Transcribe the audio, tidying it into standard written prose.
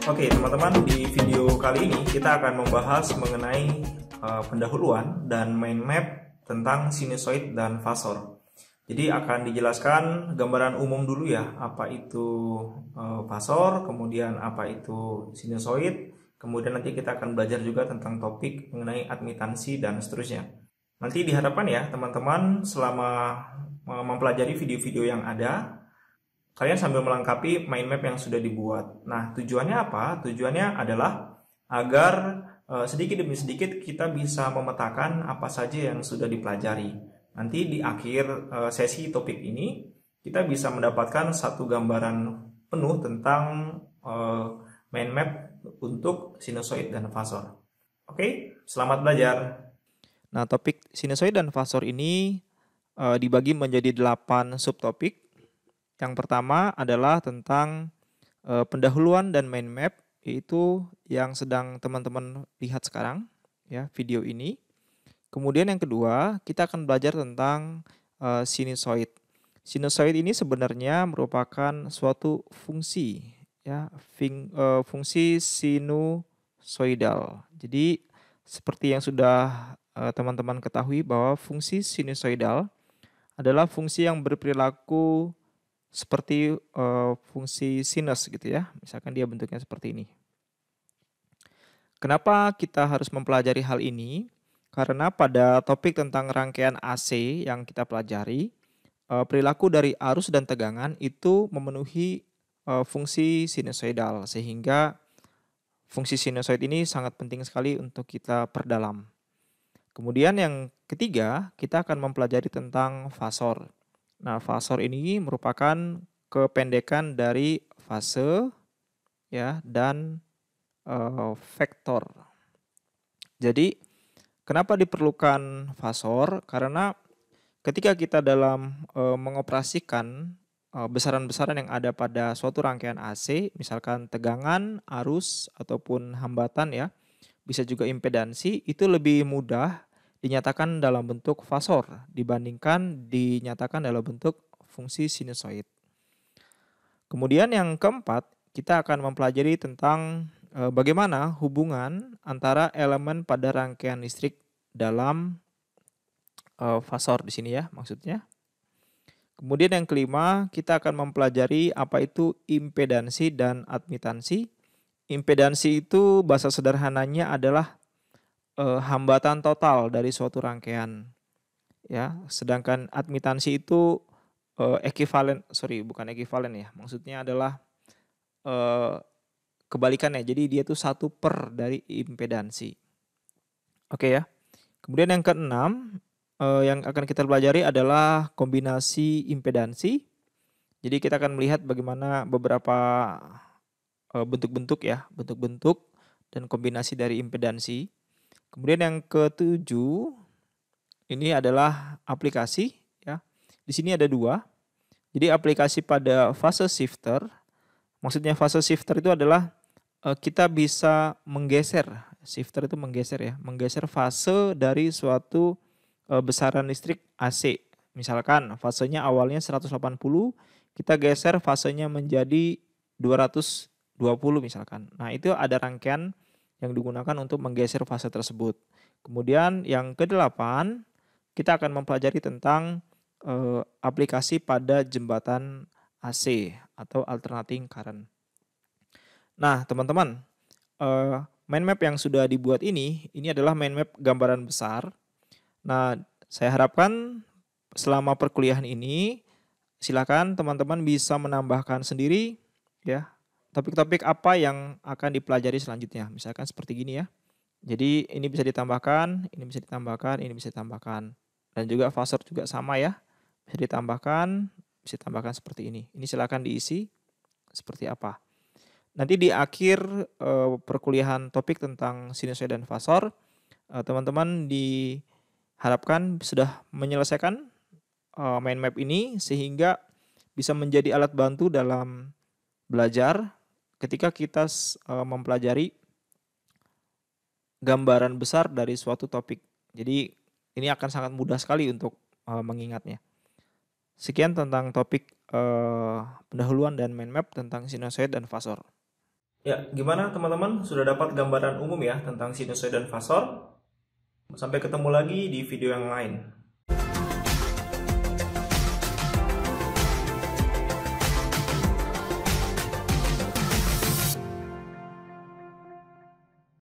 Oke teman-teman, di video kali ini kita akan membahas mengenai pendahuluan dan mind map tentang sinusoid dan fasor. Jadi akan dijelaskan gambaran umum dulu ya, apa itu fasor, kemudian apa itu sinusoid, kemudian nanti kita akan belajar juga tentang topik mengenai admitansi dan seterusnya. Nanti diharapkan ya teman-teman selama mempelajari video-video yang ada, kalian sambil melengkapi mind map yang sudah dibuat. Nah, tujuannya apa? Tujuannya adalah agar sedikit demi sedikit kita bisa memetakan apa saja yang sudah dipelajari. Nanti di akhir sesi topik ini, kita bisa mendapatkan satu gambaran penuh tentang mind map untuk sinusoid dan fasor. Oke, selamat belajar. Nah, topik sinusoid dan fasor ini dibagi menjadi 8 subtopik. Yang pertama adalah tentang pendahuluan dan mind map, yaitu yang sedang teman-teman lihat sekarang, ya, video ini. Kemudian yang kedua, kita akan belajar tentang sinusoid. Sinusoid ini sebenarnya merupakan suatu fungsi, ya, fungsi sinusoidal. Jadi seperti yang sudah teman-teman ketahui bahwa fungsi sinusoidal adalah fungsi yang berperilaku seperti fungsi sinus gitu ya. Misalkan dia bentuknya seperti ini. Kenapa kita harus mempelajari hal ini? Karena pada topik tentang rangkaian AC yang kita pelajari, perilaku dari arus dan tegangan itu memenuhi fungsi sinusoidal, sehingga fungsi sinusoid ini sangat penting sekali untuk kita perdalam. Kemudian yang ketiga, kita akan mempelajari tentang fasor. Nah, fasor ini merupakan kependekan dari fase, ya, dan vektor. Jadi, kenapa diperlukan fasor? Karena ketika kita dalam mengoperasikan besaran-besaran yang ada pada suatu rangkaian AC, misalkan tegangan, arus, ataupun hambatan ya, bisa juga impedansi, itu lebih mudah dinyatakan dalam bentuk fasor dibandingkan dinyatakan dalam bentuk fungsi sinusoid. Kemudian yang keempat, kita akan mempelajari tentang bagaimana hubungan antara elemen pada rangkaian listrik dalam fasor di sini ya maksudnya. Kemudian yang kelima, kita akan mempelajari apa itu impedansi dan admitansi. Impedansi itu bahasa sederhananya adalah hambatan total dari suatu rangkaian, ya. Sedangkan admitansi itu bukan ekivalen ya. Maksudnya adalah kebalikannya. Jadi dia itu 1/per dari impedansi. Oke ya. Kemudian yang keenam yang akan kita pelajari adalah kombinasi impedansi. Jadi kita akan melihat bagaimana beberapa bentuk-bentuk ya, bentuk-bentuk dan kombinasi dari impedansi. Kemudian yang ketujuh, ini adalah aplikasi ya. Di sini ada 2. Jadi aplikasi pada fase shifter. Maksudnya fase shifter itu adalah kita bisa menggeser. Shifter itu menggeser ya, menggeser fase dari suatu besaran listrik AC. Misalkan fasenya awalnya 180, kita geser fasenya menjadi 220 misalkan. Nah, itu ada rangkaian yang digunakan untuk menggeser fase tersebut. Kemudian yang ke-8, kita akan mempelajari tentang aplikasi pada jembatan AC atau alternating current. Nah, teman-teman, mind map yang sudah dibuat ini adalah mind map gambaran besar. Nah, saya harapkan selama perkuliahan ini, silakan teman-teman bisa menambahkan sendiri ya, topik-topik apa yang akan dipelajari selanjutnya. Misalkan seperti gini ya. Jadi ini bisa ditambahkan, ini bisa ditambahkan, ini bisa ditambahkan. Dan juga fasor juga sama ya. Bisa ditambahkan seperti ini. Ini silakan diisi seperti apa. Nanti di akhir perkuliahan topik tentang sinusoid dan fasor, teman-teman diharapkan sudah menyelesaikan mind map ini sehingga bisa menjadi alat bantu dalam belajar ketika kita mempelajari gambaran besar dari suatu topik. Jadi ini akan sangat mudah sekali untuk mengingatnya. Sekian tentang topik pendahuluan dan mind map tentang sinusoid dan fasor. Ya, gimana teman-teman? Sudah dapat gambaran umum ya tentang sinusoid dan fasor? Sampai ketemu lagi di video yang lain.